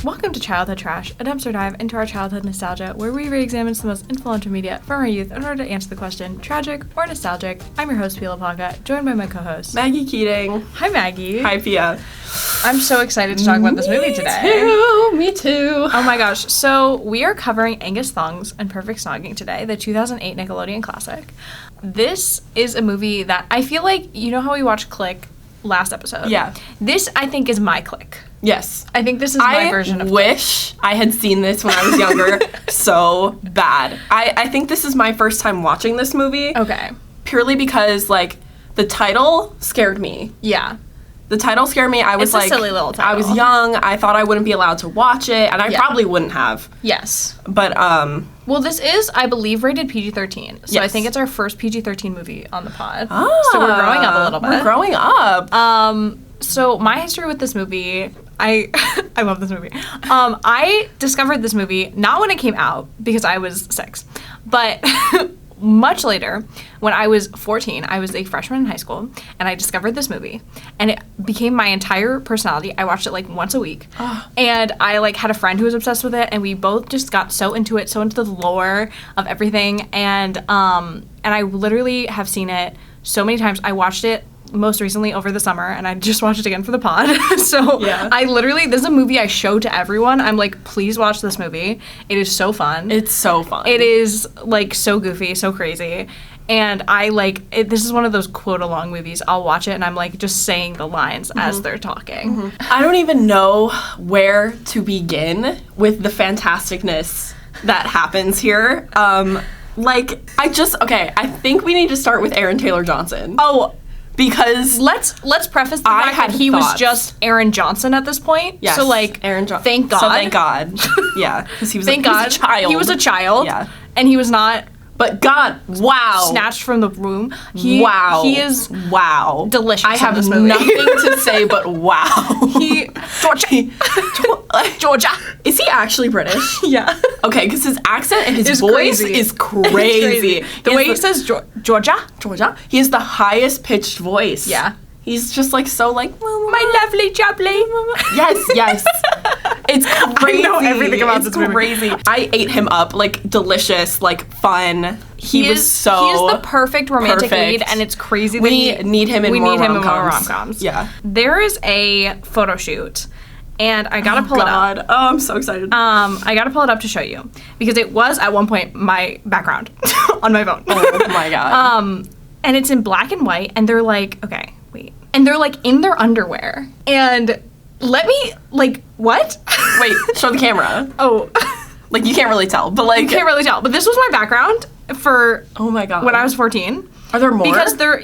Welcome to Childhood Trash, a dumpster dive into our childhood nostalgia, where we re-examine some of the most influential media from our youth in order to answer the question, tragic or nostalgic. I'm your host, Pia LaPlaca, joined by my co-host, Maggie Keating. Hi, Maggie. Hi, Pia. I'm so excited to talk about this movie today. Me too. Oh my gosh. So we are covering Angus, Thongs, and Perfect Snogging today, the 2008 Nickelodeon classic. This is a movie that I feel like, you know how we watched Click last episode? Yeah. This, I think, is my Click. Yes. I think this is my version of I wish I had seen this when I was younger so bad. I think this is my first time watching this movie. Okay. Purely because, like, the title scared me. Yeah. The title scared me. I was It's a silly little title. I was young. I thought I wouldn't be allowed to watch it, and I probably wouldn't have. Yes. But, well, this is, I believe, rated PG-13. So yes. I think it's our first PG-13 movie on the pod. So we're growing up a little bit. We're growing up. So my history with this movie, I love this movie. I discovered this movie not when it came out because I was 6, but much later when I was 14. I was a freshman in high school and I discovered this movie and it became my entire personality. I watched it like once a week and I like had a friend who was obsessed with it and we both just got so into it, so into the lore of everything, and I literally have seen it so many times. I watched it most recently over the summer and I just watched it again for the pod. So yeah. This is a movie I show to everyone. I'm like, please watch this movie. It is so fun. It's so fun. It is like so goofy, so crazy. And I like it. This is one of those quote along movies. I'll watch it and I'm like just saying the lines as they're talking. I don't even know where to begin with the fantasticness that happens here. I think we need to start with Aaron Taylor Johnson. Oh, because let's preface the fact that he was just Aaron Johnson at this point. Yes, so like Aaron Johnson. Thank God. So thank God. Yeah, because he was a child. He was a child. Yeah, and he was not. But God, wow. Snatched from the room. He is delicious. I have in this movie. nothing to say but wow. Georgia. Is he actually British? Yeah. Okay, because his accent and his voice is crazy. The way he says Georgia. He has the highest pitched voice. Yeah. He's just like so like my lovely jubbly. Yes. It's crazy. I know everything about this movie. Crazy. I ate him up, like delicious, like fun. He is the perfect romantic lead, and it's crazy that we need him in more rom-coms. Yeah. There is a photo shoot, and I gotta pull it up. Oh, I'm so excited. I gotta pull it up to show you because it was at one point my background on my phone. Oh my God. And it's in black and white, and they're like, okay, wait, and they're like in their underwear, and let me like what? Wait, show the camera. Oh. Like, you can't really tell, but like... You can't really tell, but this was my background for... Oh my God. When I was 14. Are there more? Because they're...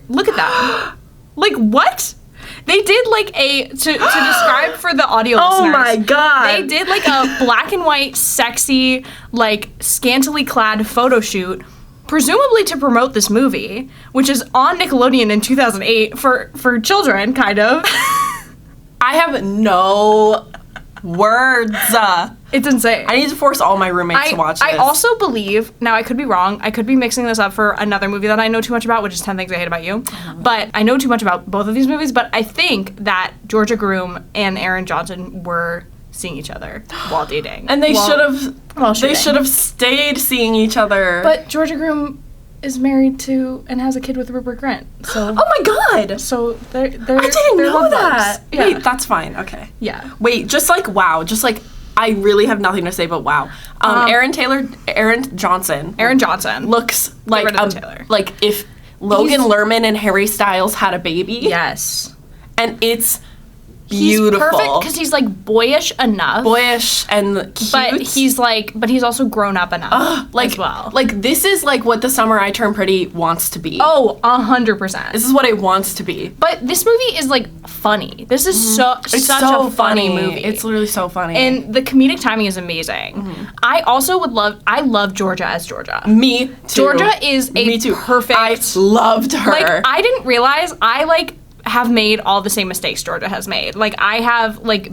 Look at that. Like, what? They did like to describe for the audio listeners. Oh my God. They did like a black and white, sexy, like, scantily clad photo shoot, presumably to promote this movie, which is on Nickelodeon in 2008 for children, kind of. I have no words. It's insane. I need to force all my roommates to watch this. I also believe, now I could be wrong, I could be mixing this up for another movie that I know too much about, which is 10 Things I Hate About You, but I know too much about both of these movies, but I think that Georgia Groom and Aaron Johnson were seeing each other while dating. And they should have stayed seeing each other. But Georgia Groom is married to and has a kid with Rupert Grint. So oh my God! So they're I didn't know that. Yeah. Wait, that's fine. Okay. Yeah. Wait, just like wow, just like I really have nothing to say but wow. Aaron Johnson looks like like if Logan Lerman and Harry Styles had a baby. Yes. And it's beautiful. He's perfect because he's like boyish enough. Boyish and cute. But he's also grown up enough as well. Like this is like what The Summer I Turned Pretty wants to be. Oh, 100%. This is what it wants to be. But this movie is like funny. This is such a funny movie. It's literally so funny. And the comedic timing is amazing. I also I love Georgia as Georgia. Me too. Georgia is perfect. I loved her. Like I didn't realize have made all the same mistakes Georgia has made. Like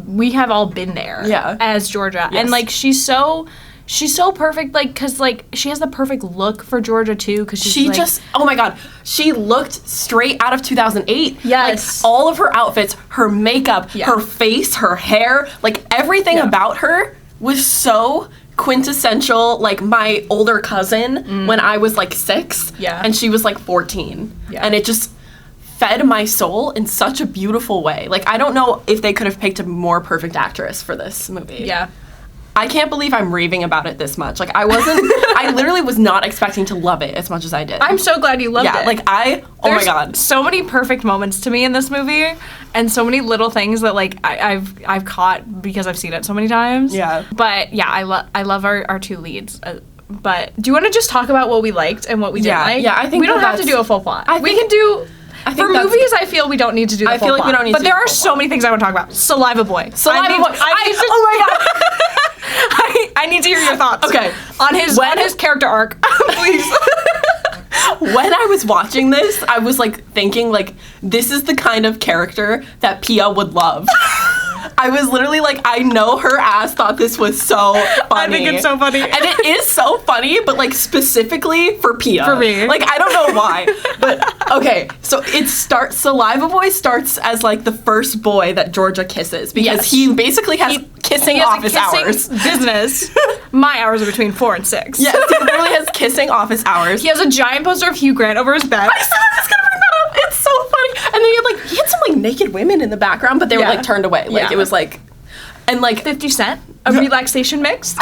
we have all been there as Georgia. Yes. And like she's so she's so perfect, like, because, like, she has the perfect look for Georgia, too, because she like, just, oh my God, she looked straight out of 2008. Yes. Like, all of her outfits, her makeup, her face, her hair, like, everything about her was so quintessential, like, my older cousin when I was, like, 6. Yeah. And she was, like, 14. Yeah. And it just fed my soul in such a beautiful way. Like, I don't know if they could have picked a more perfect actress for this movie. Yeah. I can't believe I'm raving about it this much. Like, I literally was not expecting to love it as much as I did. I'm so glad you loved it. Yeah, like, oh my God. So many perfect moments to me in this movie, and so many little things that, like, I've caught because I've seen it so many times. Yeah. But, yeah, I love our two leads. But do you want to just talk about what we liked and what we didn't like? Yeah, I think we don't have to do a full plot. We can do... For movies, I feel we don't need to do the full plot. I feel like we don't need to do the full plot. But there are so many things I want to talk about. Saliva Boy. Saliva Boy. Oh my God. I need to hear your thoughts. Okay. On his character arc, please. When I was watching this, I was, like, thinking, like, this is the kind of character that Pia would love. I was literally like, I know her ass thought this was so funny. I think it's so funny. And it is so funny, but, like, specifically for Pia. For me. Like, I don't know why. But, okay, so Saliva Boy starts as, like, the first boy that Georgia kisses. Because he basically has kissing office hours. Business. My hours are between 4 and 6. Yes, he literally has kissing office hours. He has a giant poster of Hugh Grant over his bed. I said I was gonna bring that up. It's so funny. And then he had some, like, naked women in the background, but they were, like, turned away. Like, it was, like... And, like... 50 Cent? A relaxation mix?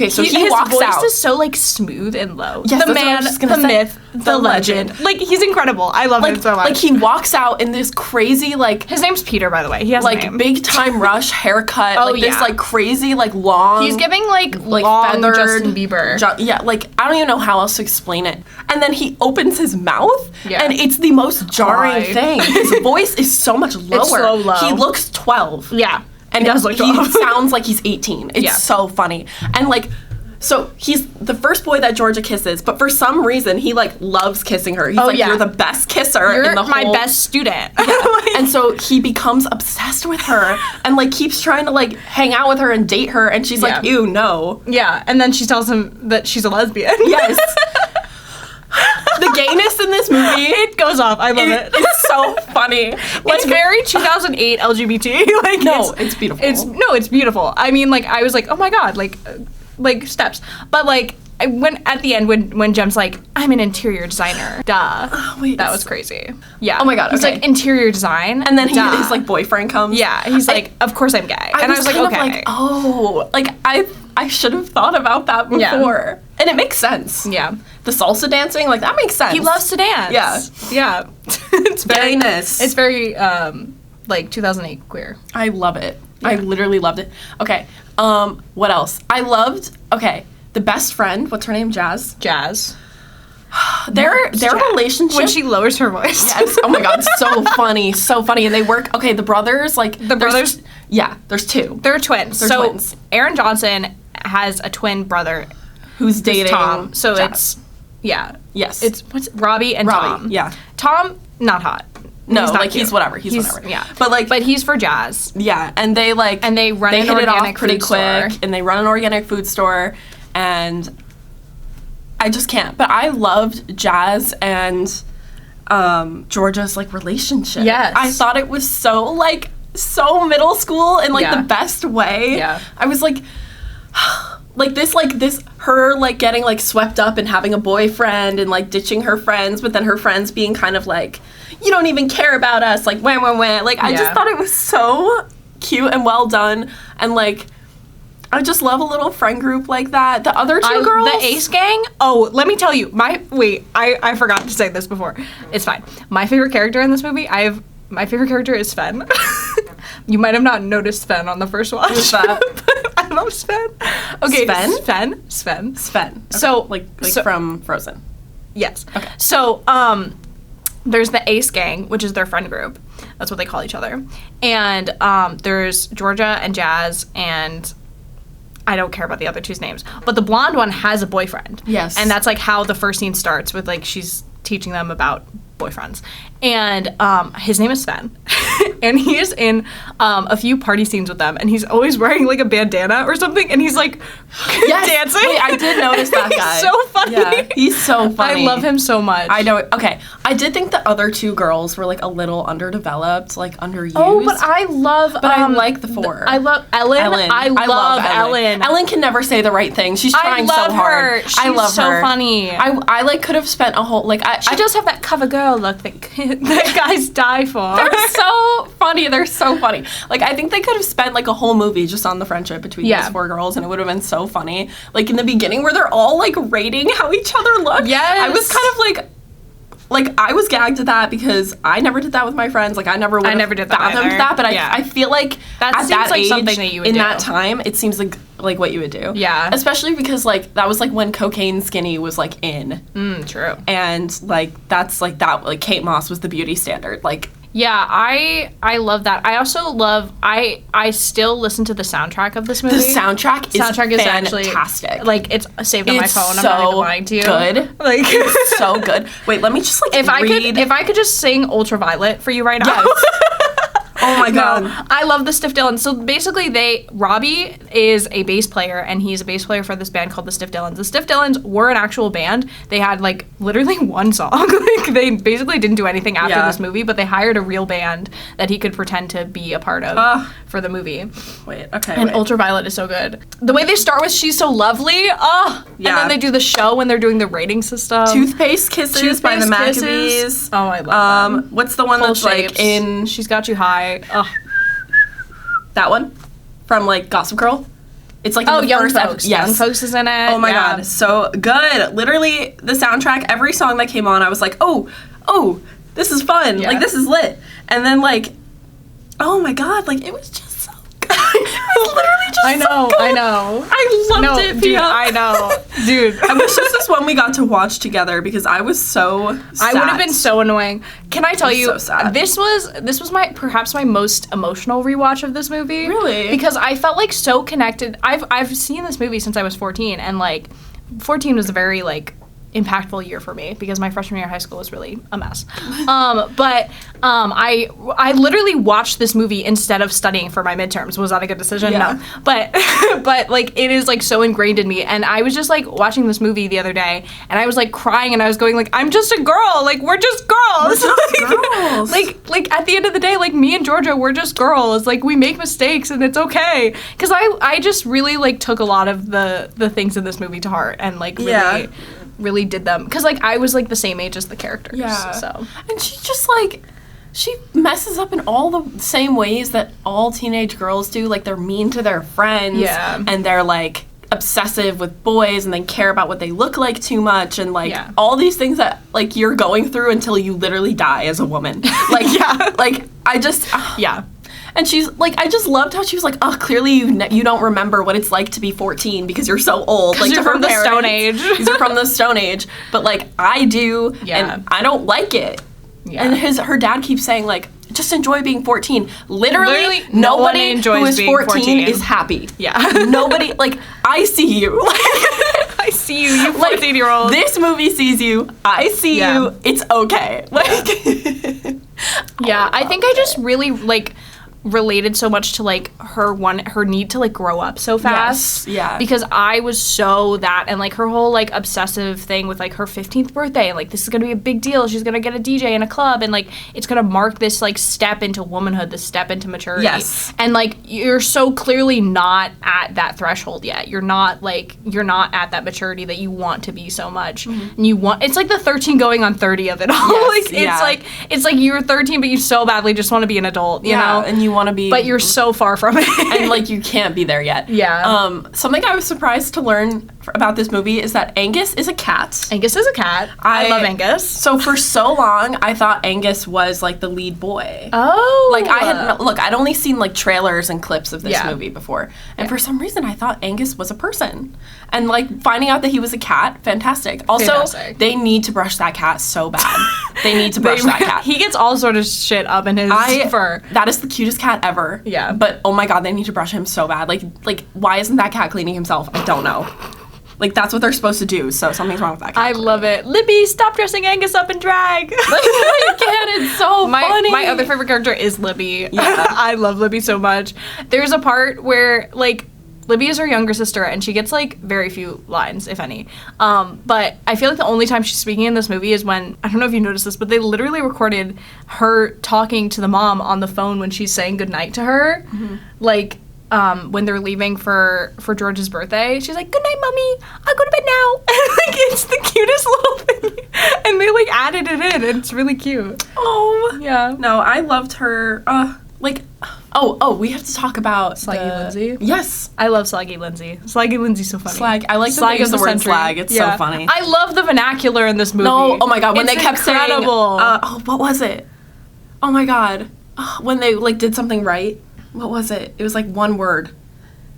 So he walks out. His voice is so, like, smooth and low. Yes, the man, the myth, the legend. Like, he's incredible. I love him so much. Like, he walks out in this crazy, like... His name's Peter, by the way. He has like, a name. Big Time Rush haircut. Oh, like, this, like, crazy, like, long... He's giving, like long feathered... Justin Bieber. Yeah, like, I don't even know how else to explain it. And then he opens his mouth, and it's the most jarring thing. His voice is so much lower. It's so low. He looks 12. Yeah. And he sounds like he's 18. It's so funny. And, like, so he's the first boy that Georgia kisses, but for some reason, he, like, loves kissing her. He's you're the best kisser in the whole... You're my best student. Yeah. And so he becomes obsessed with her and, like, keeps trying to, like, hang out with her and date her, and she's like, ew, no. Yeah, and then she tells him that she's a lesbian. Yes. The gayness in this movie, it goes off. I love it. It's so funny. Like, it's very 2008 LGBT. Like, no, it's beautiful. It's beautiful. I mean, like, I was like, oh my God, like steps. But, like, when at the end when Jem's like, I'm an interior designer. Duh. Oh, wait, that was crazy. Yeah. Oh my God. He's like, interior design. And then his like boyfriend comes. Yeah. He's like, of course I'm gay. And I was like, okay. I should have thought about that before. Yeah. And it makes sense. Yeah. The salsa dancing, like, that makes sense. He loves to dance. Yeah. Yeah. It's very gayness. It's very like 2008 queer. I love it. Yeah. I literally loved it. Okay. What else? I loved the best friend, what's her name? Jazz. Their relationship, when she lowers her voice. Yes. Oh my God, so funny, so funny. And they work. Okay, the brothers, like the brothers. Yeah, there's two. They're twins. They're twins. Aaron Johnson has a twin brother who's dating Tom. So Jazz. Yes. It's Robbie and Tom. Yeah. Tom, not hot. No, like he's whatever. He's whatever. Yeah. But he's for Jazz. Yeah, and they like run an organic pretty food quick, store. and they run an organic food store, and I just can't. But I loved Jazz and Georgia's like relationship. Yes. I thought it was so middle school in like the best way. Yeah. I was like this her like getting like swept up and having a boyfriend and like ditching her friends, but then her friends being kind of like, you don't even care about us, like wah wah wah. Like I just thought it was so cute and well done, and like I just love a little friend group like that. The other two girls, the Ace gang. Oh, let me tell you, I forgot to say this before. It's fine. My favorite character in this movie, my favorite character is Sven. You might have not noticed Sven on the first watch. Who's that? I love Sven. Okay, Sven. Okay. So like from Frozen. Yes. Okay. So there's the Ace gang, which is their friend group. That's what they call each other. And there's Georgia and Jazz, and I don't care about the other two's names. But the blonde one has a boyfriend. Yes. And that's like how the first scene starts with like she's teaching them about boyfriends. And his name is Sven. and he is in a few party scenes with them, and he's always wearing like a bandana or something, and he's like dancing. Wait, I did notice that guy. He's so funny. Yeah, he's so funny. I love him so much. I know. Okay, I did think the other two girls were like a little underdeveloped, like underused. Oh, but I love. But I like the four. I love Ellen. I love Ellen. Ellen can never say the right thing. She's trying so hard. She's I love her. So funny. I like could have spent a whole like. She does have that cover girl look that guys die for. They're so funny. They're so funny. Like I think they could have spent like a whole movie just on the friendship between these four girls, and it would have been so funny. Like in the beginning where they're all like rating how each other look. Yes. I was kind of like I was gagged at that because I never did that with my friends. Like I never did that. But I feel like that at seems that like age, something that you would in do. that time, it seems like what you would do. Yeah. Especially because like that was like when cocaine skinny was like in. True. And like that's like that like Kate Moss was the beauty standard. Like yeah, I love that. I also love I still listen to the soundtrack of this movie. The soundtrack is fantastic. Actually, like it's saved on my phone. I'm not even lying to you. Good. Like it's so good. Wait, let me just like if I could just sing Ultraviolet for you right now. Yes. Oh my god. No, I love the Stiff Dillons. So basically Robbie is a bass player, and he's a bass player for this band called the Stiff Dillons. The Stiff Dillons were an actual band. They had like literally one song. Like they basically didn't do anything after this movie, but they hired a real band that he could pretend to be a part of for the movie. And Ultraviolet is so good. The way they start with She's So Lovely, and then they do the show when they're doing the rating system. Toothpaste Kisses by the Maccabees. Oh, I love them. What's the one that's like in She's Got You High. That one from like Gossip Girl. It's like Young Folks. Yes. Young Folks is in it. Oh my god, so good. Literally the soundtrack, every song that came on, I was like, oh, this is fun. Like this is lit. And then like, oh my god, like it was just so good. It was literally just I know. I loved it, dude, I know. Dude. I wish this was one we got to watch together because I was so sad. I would have been so annoying. Can I tell you, so sad. This was perhaps my most emotional rewatch of this movie. Really? Because I felt like so connected. I've seen this movie since I was 14, and like 14 was a very like impactful year for me because my freshman year of high school was really a mess. I literally watched this movie instead of studying for my midterms. Was that a good decision? Yeah. No. But like it is like so ingrained in me, and I was just like watching this movie the other day, and I was like crying, and I was going like, I'm just a girl. Like we're just girls. Girls. like at the end of the day, like me and Georgia, we're just girls. Like we make mistakes, and it's okay. Because I just really like took a lot of the things in this movie to heart, and like really did them because like I was like the same age as the characters. Yeah. So and she just like she messes up in all the same ways that all teenage girls do. Like they're mean to their friends. Yeah. And they're like obsessive with boys and they care about what they look like too much and like all these things that like you're going through until you literally die as a woman. Like like I just And she's like, I just loved how she was like, oh, clearly you don't remember what it's like to be 14 because you're so old. Like you're from the Stone Age. You're from the Stone Age. But like I do, and I don't like it. Yeah. And her dad keeps saying like, just enjoy being 14. Literally nobody who is 14 is happy. Yeah. Nobody, like, I see you. I see you, you 14-year-old. This movie sees you. I see you. It's okay. Like, I think I just really like related so much to like her need to like grow up so fast. Because I was so that, and like her whole like obsessive thing with like her 15th birthday, and like this is gonna be a big deal. She's gonna get a DJ in a club, and like it's gonna mark this like step into womanhood, this step into maturity. Yes. And like you're so clearly not at that threshold yet. You're not at that maturity that you want to be so much. And it's like the 13 going on 30 of it all. Like it's like you're 13 but you so badly just want to be an adult, you know? And you want to be, but you're so far from it. And like you can't be there yet. Something I was surprised to learn about this movie is that Angus is a cat. Angus is a cat. I love Angus. So for so long I thought Angus was like the lead boy. Oh. Like I'd only seen like trailers and clips of this movie before, and for some reason I thought Angus was a person. And like finding out that he was a cat, fantastic. Also, they need to brush that cat so bad. They need to brush that cat. He gets all sort of shit up in his fur. That is the cutest cat ever. Yeah. But oh my god, they need to brush him so bad. Like why isn't that cat cleaning himself? I don't know. Like, that's what they're supposed to do, so something's wrong with that character. I love it. Libby, stop dressing Angus up in drag. I can't, it's so funny. My other favorite character is Libby. Yeah. I love Libby so much. There's a part where, like, Libby is her younger sister, and she gets, like, very few lines, if any. But I feel like the only time she's speaking in this movie is when, I don't know if you noticed this, but they literally recorded her talking to the mom on the phone when she's saying goodnight to her. Mm-hmm. Like, when they're leaving for George's birthday, she's like, "Good night, Mommy. I'll go to bed now." And, like, it's the cutest little thing. And they, like, added it in, and it's really cute. Oh. Yeah. No, I loved her. We have to talk about Slaggy Lindsay. Yes. I love Slaggy Lindsay. Slaggy Lindsay's so funny. Slag. I like that they use the word slag. It's so funny. I love the vernacular in this movie. No, oh my god, when they kept incredible. saying, what was it? Oh my god. When they, like, did something right. What was it? It was, like, one word.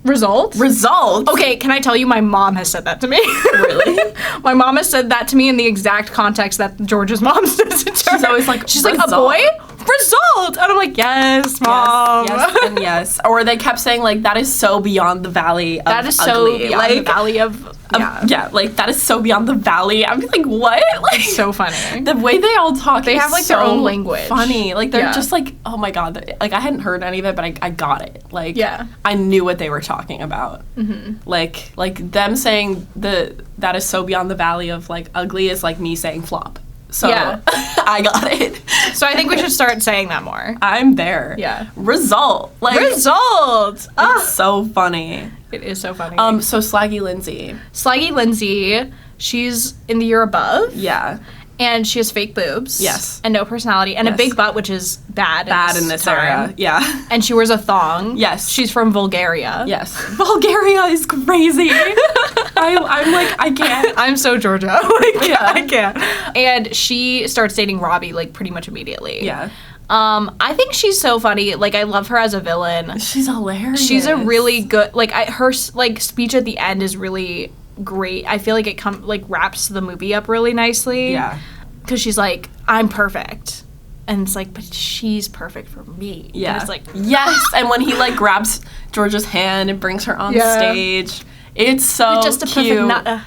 Results? Okay, can I tell you, my mom has said that to me. Really? My mom has said that to me in the exact context that George's mom says it to her. She's always like, she's like, a boy? Result! And I'm like, yes, Mom. Yes, and yes. Or they kept saying, like, that is so beyond the valley of that is ugly. So beyond like, the valley of... Yeah, like, that is so beyond the valley. I'm like, what? Like, it's so funny. The way they all talk they have, like, so their own language. Funny. Like, they're just like, oh my god. Like, I hadn't heard any of it, but I got it. Like, I knew what they were talking about. Mm-hmm. Like them saying that is so beyond the valley of, like, ugly is like me saying flop. So, I got it. So I think we should start saying that more. I'm there. Yeah. Result. Like, Result! It's so funny. It is so funny. So Slaggy Lindsay. Slaggy Lindsay, she's in the year above. Yeah. And she has fake boobs. Yes. And no personality. And a big butt, which is bad in this era. Yeah. And she wears a thong. Yes. She's from Bulgaria. Yes. Bulgaria is crazy. I'm like, I can't. I'm so Georgia. I can't. And she starts dating Robbie, like, pretty much immediately. Yeah. I think she's so funny. Like, I love her as a villain. She's hilarious. She's a really good, like, her, like, speech at the end is really great. I feel like it wraps the movie up really nicely. Yeah. Because she's like, I'm perfect. And it's like, but she's perfect for me. Yeah. And it's like, yes. And when he, like, grabs Georgia's hand and brings her on stage, it's so you're just a cute. perfect nut.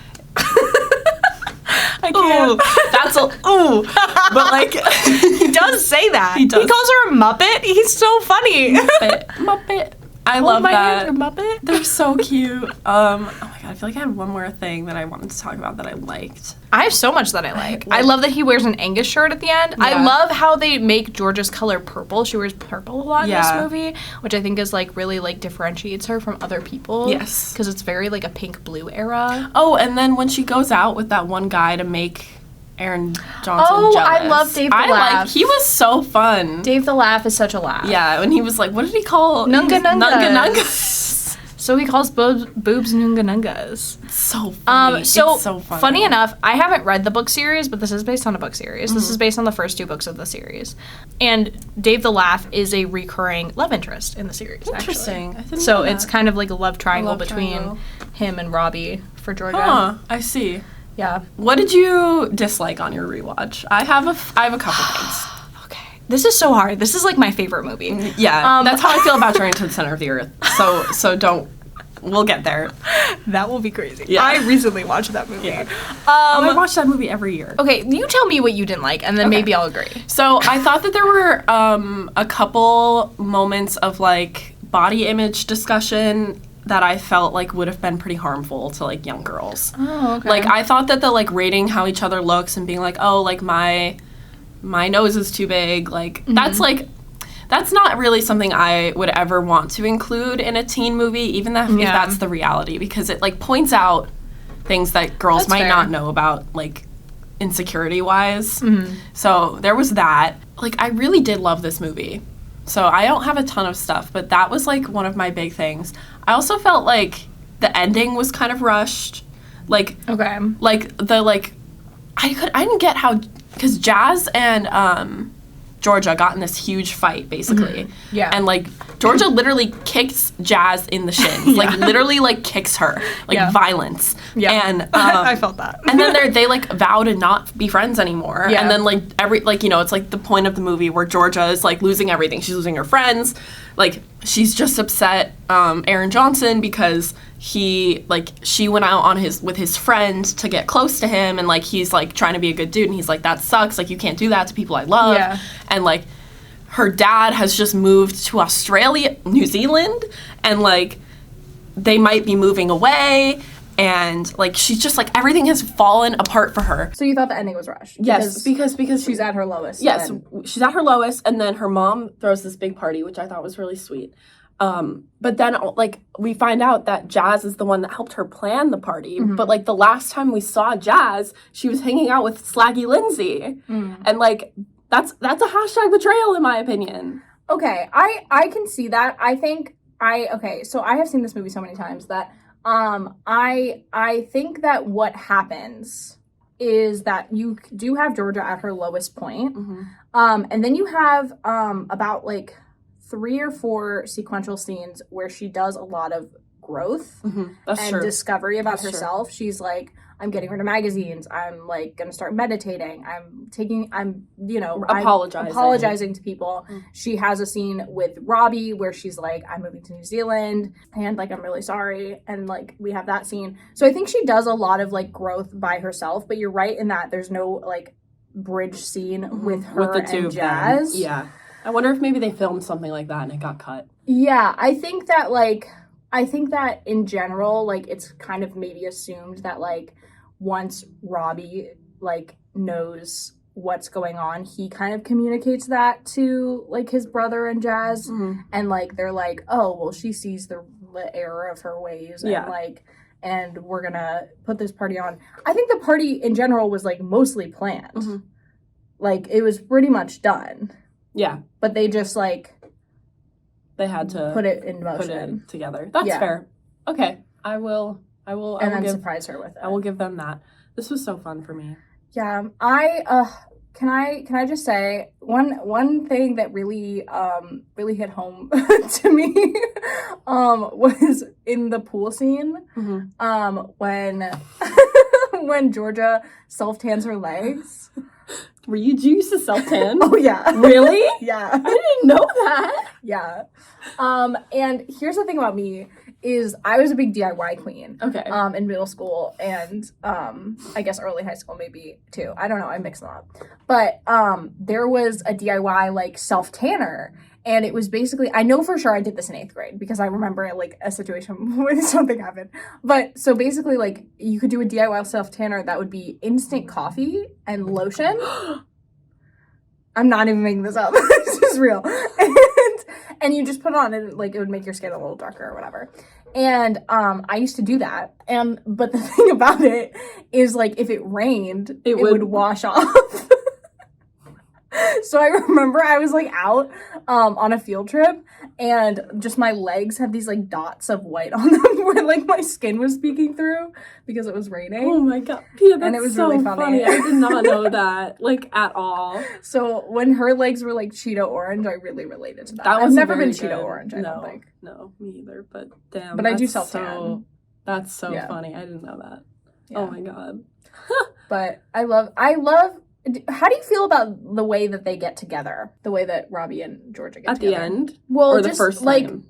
I can't. Ooh. That's but, like, he does say that. He does. He calls her a Muppet. He's so funny. Muppet. I love my that. Hands are Muppet. They're so cute. Oh my god, I feel like I had one more thing that I wanted to talk about that I liked. I have so much that I like. I love that he wears an Angus shirt at the end. Yeah. I love how they make Georgia's color purple. She wears purple a lot in this movie, which I think is, like, really, like, differentiates her from other people. Yes. Because it's very, like, a pink-blue era. Oh, and then when she goes out with that one guy to make Aaron Johnson jealous. I love Dave the Laugh. He was so fun. Dave the Laugh is such a laugh. Yeah, when he was like, what did he call? Nunga Nungas. Nunga Nungas. So he calls boobs Nunga Nungas. It's so funny. It's so funny. Funny enough, I haven't read the book series, but this is based on a book series. Mm-hmm. This is based on the first 2 books of the series. And Dave the Laugh is a recurring love interest in the series, Interesting. actually. I didn't so know that. It's kind of like a love triangle between him and Robbie for Georgia. Huh, I see. Yeah. What did you dislike on your rewatch? I have a couple things. Okay. This is so hard. This is, like, my favorite movie. Yeah. That's how I feel about Journey to the Center of the Earth. So don't. We'll get there. That will be crazy. Yeah. I recently watched that movie. Yeah. I watch that movie every year. Okay, you tell me what you didn't like, and then maybe I'll agree. So I thought that there were a couple moments of, like, body image discussion that I felt like would have been pretty harmful to, like, young girls. Oh, okay. Like, I thought that the, like, rating how each other looks and being like, oh, like, my nose is too big, like, that's not really something I would ever want to include in a teen movie, even if that's the reality, because it, like, points out things that girls might not know about, like, insecurity-wise. Mm-hmm. So there was that. Like, I really did love this movie. So I don't have a ton of stuff, but that was, like, one of my big things. I also felt like the ending was kind of rushed. Like, like, the, like, I didn't get how, because Jazz and, Georgia got in this huge fight, basically. Mm-hmm. Yeah. And, like, Georgia literally kicks Jazz in the shins. Like, literally, like, kicks her. Like, violence. Yeah. And, I felt that. And then they, like, vow to not be friends anymore. Yeah. And then, like, it's, like, the point of the movie where Georgia is, like, losing everything. She's losing her friends. Like, she's just upset, Aaron Johnson, because she went out with his friend to get close to him, and, like, he's, like, trying to be a good dude, and he's like, that sucks, like, you can't do that to people I love. Yeah. And, like, her dad has just moved to New Zealand, and, like, they might be moving away, and, like, she's just, like, everything has fallen apart for her. So you thought the ending was rushed? Yes, because she's at her lowest. Yes, she's at her lowest, and then her mom throws this big party, which I thought was really sweet. But then, like, we find out that Jazz is the one that helped her plan the party. Mm-hmm. But, like, the last time we saw Jazz, she was hanging out with Slaggy Lindsay. Mm. And, like, that's a hashtag betrayal, in my opinion. Okay, I can see that. So I have seen this movie so many times that I think that what happens is that you do have Georgia at her lowest point. Mm-hmm. And then you have about, like, 3 or 4 sequential scenes where she does a lot of growth and discovery about herself. She's like, I'm getting rid of magazines. I'm, like, going to start meditating. I'm apologizing to people. Mm. She has a scene with Robbie where she's like, I'm moving to New Zealand and, like, I'm really sorry. And, like, we have that scene. So I think she does a lot of, like, growth by herself, but you're right in that there's no, like, bridge scene with her and Jazz. Yeah. I wonder if maybe they filmed something like that and it got cut. Yeah, I think that in general, like, it's kind of maybe assumed that, like, once Robbie, like, knows what's going on, he kind of communicates that to, like, his brother and Jazz. Mm-hmm. And, like, they're like, oh, well, she sees the error of her ways. And, like, and we're gonna put this party on. I think the party in general was, like, mostly planned. Mm-hmm. Like, it was pretty much done. Yeah. But they just, like, they had to put it in motion. Put it together. That's fair. Okay. I will surprise her with it. I will give them that. This was so fun for me. Yeah. Can I just say one thing that really hit home to me was in the pool scene. Mm-hmm. When Georgia self-tans her legs. Did you use to self-tan? Oh, yeah. Really? Yeah. I didn't know that. Yeah. And here's the thing about me is I was a big DIY queen. Okay. In middle school and I guess early high school maybe too. I don't know. I mix them up. But there was a DIY, like, self-tanner. And it was basically, I know for sure I did this in 8th grade because I remember, like, a situation where something happened. But so basically, like, you could do a DIY self-tanner that would be instant coffee and lotion. I'm not even making this up. This is real. And you just put it on and, like, it would make your skin a little darker or whatever. And I used to do that. But the thing about it is, like, if it rained, it would wash off. So I remember I was, like, out on a field trip and just my legs had these, like, dots of white on them where, like, my skin was peeking through because it was raining. Oh my god. Pia, that's and it was so really funny. I did not know that, like, at all. So when her legs were, like, Cheeto orange, I really related to that. I've never been Cheeto orange, I don't think. No, me either, but damn. But I do self-tan. That's so funny. I didn't know that. Yeah. Oh my god. But I love how do you feel about the way that they get together? The way that Robbie and Georgia get together? At the end? Well, or just, the first like, time?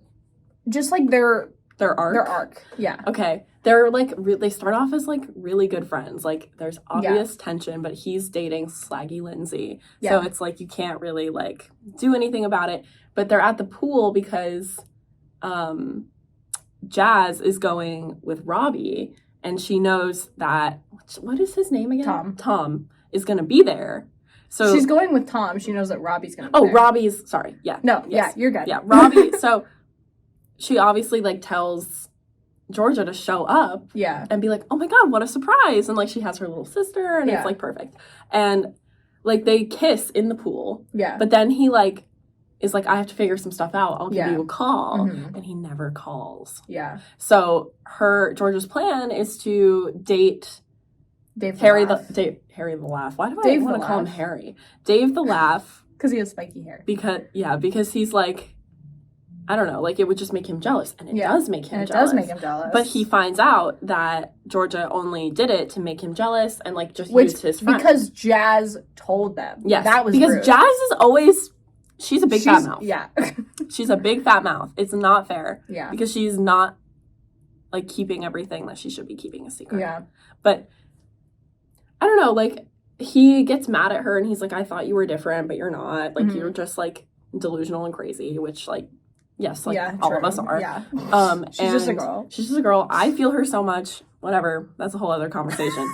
Just, like, their arc? Their arc, yeah. Okay. They're, like, they start off as, like, really good friends. Like, there's obvious tension, but he's dating Slaggy Lindsay. Yeah. So it's, like, you can't really, like, do anything about it. But they're at the pool because Jazz is going with Robbie, and she knows that, what is his name again? Tom is going to be there. So she's going with Tom. She knows that Robbie's going to be there. Oh, Robbie's, sorry. Yeah. No, yes. Yeah, you're good. Yeah, Robbie. So she obviously, like, tells Georgia to show up. Yeah. And be like, oh my god, what a surprise. And, like, she has her little sister and it's, like, perfect. And, like, they kiss in the pool. Yeah. But then he, like, is like, I have to figure some stuff out. I'll give you a call. Mm-hmm. And he never calls. Yeah. So Georgia's plan is to date Harry the Laugh. Why do I want to call him Harry? Dave the Laugh. Because he has spiky hair. Because he's, like, I don't know, like, it would just make him jealous. And it does make him jealous. It does make him jealous. But he finds out that Georgia only did it to make him jealous and, like, just use his friend. Because Jazz told them. Yes. That was because rude. Jazz is always She's a big fat mouth. Yeah. She's a big fat mouth. It's not fair. Yeah. Because she's not, like, keeping everything that she should be keeping a secret. Yeah. But, I don't know, like, he gets mad at her and he's like, I thought you were different, but you're not. Like, you're just, like, delusional and crazy, which, like, yes, like, all of us are. Yeah. She's just a girl. She's just a girl. I feel her so much. Whatever. That's a whole other conversation.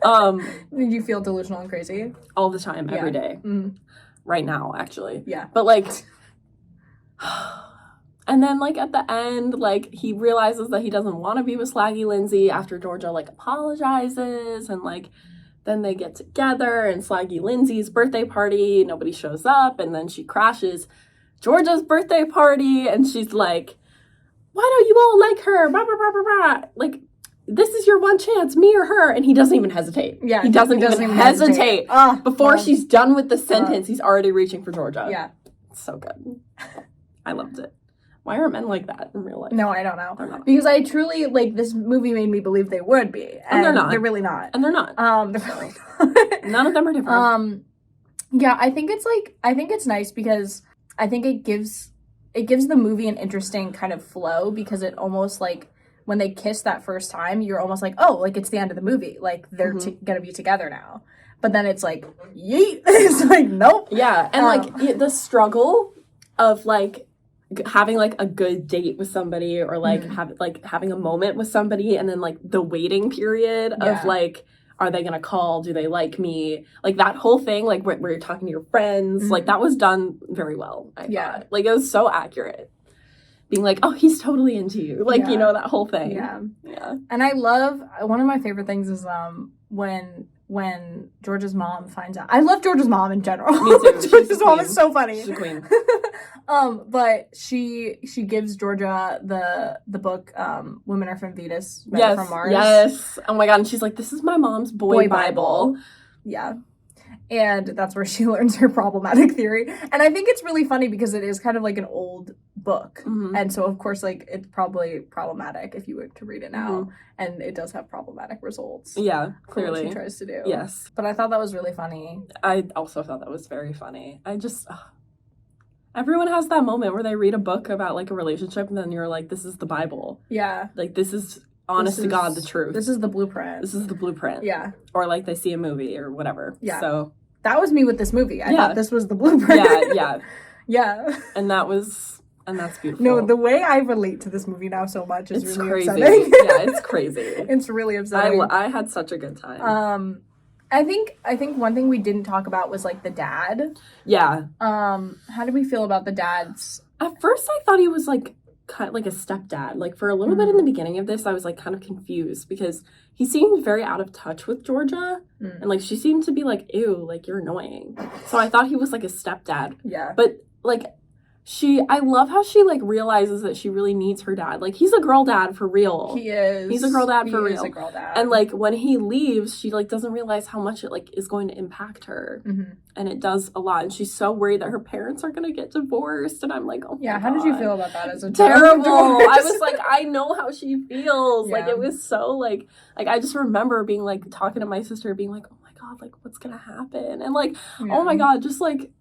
Did you feel delusional and crazy? All the time, every day. Right now, actually. Yeah. But, like, and then, like, at the end, like, he realizes that he doesn't want to be with Slaggy Lindsay after Georgia, like, apologizes, and, like, then they get together, and Slaggy Lindsay's birthday party, nobody shows up, and then she crashes Georgia's birthday party, and she's like, why don't you all like her? Blah, blah, blah, blah, blah. Like, this is your one chance, me or her. And he doesn't even hesitate. Yeah. He doesn't even hesitate. Before she's done with the sentence, he's already reaching for Georgia. Yeah. It's so good. I loved it. Why are men like that in real life? No, I don't know. They're not. Because I truly, like, this movie made me believe they would be. And they're not. They're really not. And they're not. They're really not. None of them are different. Yeah, I think it's nice because I think it gives the movie an interesting kind of flow, because it almost, like, when they kiss that first time, you're almost like, oh, like, it's the end of the movie. Like, they're gonna be together now. But then it's like, yeet. It's like, nope. Yeah, and, like, the struggle of, like, having, like, a good date with somebody, or, like, having a moment with somebody, and then, like, the waiting period of, like, are they gonna call? Do they like me? Like, that whole thing, like, where you're talking to your friends, like, that was done very well, I thought. Like, it was so accurate. Being like, oh, he's totally into you. Like, you know, that whole thing. Yeah. Yeah. And I love, one of my favorite things is when Georgia's mom finds out. I love Georgia's mom in general. Me too. Georgia's mom is so funny. She's a queen. But she gives Georgia the book, Women Are From Venus, Men Are From Mars. Yes. Oh my god, and she's like, this is my mom's boy Bible. Yeah. And that's where she learns her problematic theory. And I think it's really funny because it is kind of like an old book. And so, of course, like, it's probably problematic if you were to read it now. And it does have problematic results. Yeah, clearly. What she tries to do. Yes. But I thought that was really funny. I also thought that was very funny. I just... everyone has that moment where they read a book about, like, a relationship, and then you're like, this is the Bible. Yeah. Like, this is... honest to God, the truth. This is the blueprint. This is the blueprint. Yeah. Or, like, they see a movie or whatever. Yeah. So... that was me with this movie. I thought this was the blueprint. Yeah. Yeah. And that's beautiful. No, the way I relate to this movie now so much is really crazy. upsetting. Yeah, it's crazy. It's really upsetting. I had such a good time. I think one thing we didn't talk about was, like, the dad. Yeah. How did we feel about the dad's? At first, I thought he was, like, kind of like a stepdad. Like, for a little bit in the beginning of this, I was, like, kind of confused because he seemed very out of touch with Georgia. And, like, she seemed to be like, ew, like, you're annoying. So I thought he was, like, a stepdad. Yeah. But, like, I love how she, like, realizes that she really needs her dad. Like, he's a girl dad for real. He is. He's a girl dad for real. He is a girl dad. And, like, when he leaves, she, like, doesn't realize how much it, like, is going to impact her. And it does a lot. And she's so worried that her parents are going to get divorced. And I'm like, oh, yeah, my how God. did you feel about that as a terrible? I was like, I know how she feels. Yeah. Like, it was so, like, I just remember being, like, talking to my sister, being like, oh, my God, like, what's going to happen? And, like, oh, my God, just, like,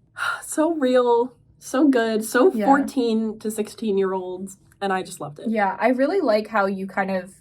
so real. So good, so 14 to 16-year-olds, and I just loved it. Yeah, I really like how you kind of,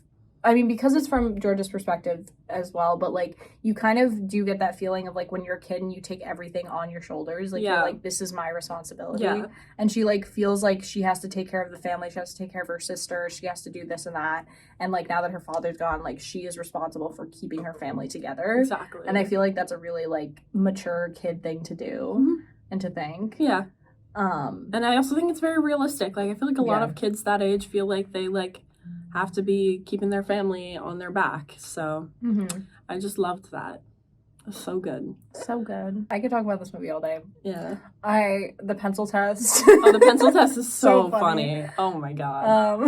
I mean, because it's from Georgia's perspective as well, but, like, you kind of do get that feeling of, like, when you're a kid and you take everything on your shoulders, like, you're like, this is my responsibility. Yeah. And she, like, feels like she has to take care of the family, she has to take care of her sister, she has to do this and that, and, like, now that her father's gone, like, she is responsible for keeping her family together. Exactly. And I feel like that's a really, like, mature kid thing to do and to think. Yeah. And I also think it's very realistic. Like, I feel like a lot of kids that age feel like they, like, have to be keeping their family on their back. So I just loved that. It was so good. So good. I could talk about this movie all day. Yeah. The pencil test. Oh, the pencil test is so funny. Oh my God.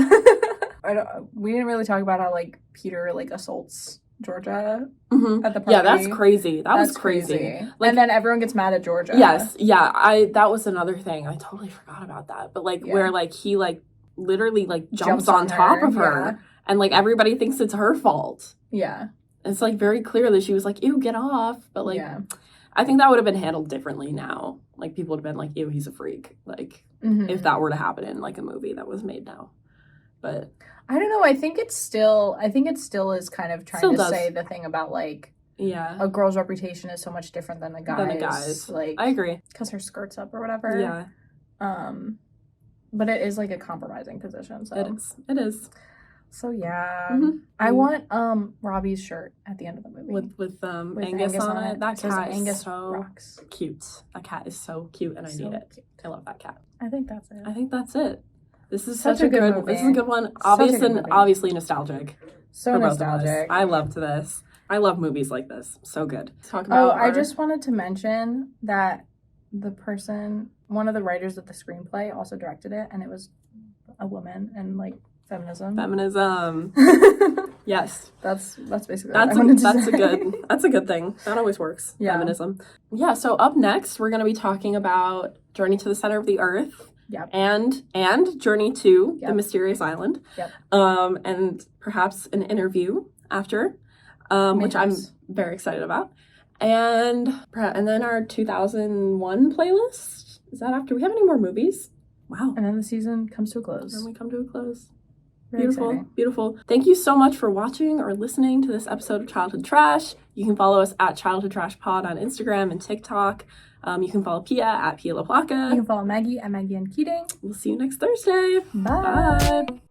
We didn't really talk about how, like, Peter, like, assaults Georgia at the party. Yeah, that's crazy. That's crazy. Like, and then everyone gets mad at Georgia. Yes, yeah. That was another thing. I totally forgot about that. But, like, where, like, he, like, literally, like, jumps on top of her. And, like, everybody thinks it's her fault. Yeah. It's, like, very clear that she was like, ew, get off. But, like, I think that would have been handled differently now. Like, people would have been like, ew, he's a freak. Like, if that were to happen in, like, a movie that was made now. But I don't know. I think it still is kind of trying to say the thing about, like, a girl's reputation is so much different than a guy's. Like, I agree. Because her skirt's up or whatever. Yeah. But it is, like, a compromising position. So It is. So, yeah. I want Robbie's shirt at the end of the movie. With Angus on it. That cat is Angus so rocks. Cute. That cat is so cute, and I need it. Cute. I love that cat. I think that's it. This is such a good movie. This is a good one. Obviously nostalgic. So nostalgic. I loved this. I love movies like this. So good. Talk about I just wanted to mention that one of the writers of the screenplay also directed it, and it was a woman, and, like, feminism. Yes. That's basically that's a good thing. That always works. Yeah. Feminism. Yeah, so up next we're gonna be talking about Journey to the Center of the Earth. Yep. And Journey to the Mysterious Island. Yep. And perhaps an interview after, which I'm very excited about. And then our 2001 playlist. Is that after? We have any more movies? Wow. And then the season comes to a close. And we come to a close. Very exciting. Beautiful. Thank you so much for watching or listening to this episode of Childhood Trash. You can follow us at Childhood Trash Pod on Instagram and TikTok. You can follow Pia at Pia LaPlaca. You can follow Maggie at Maggie and Keating. We'll see you next Thursday. Bye. Bye.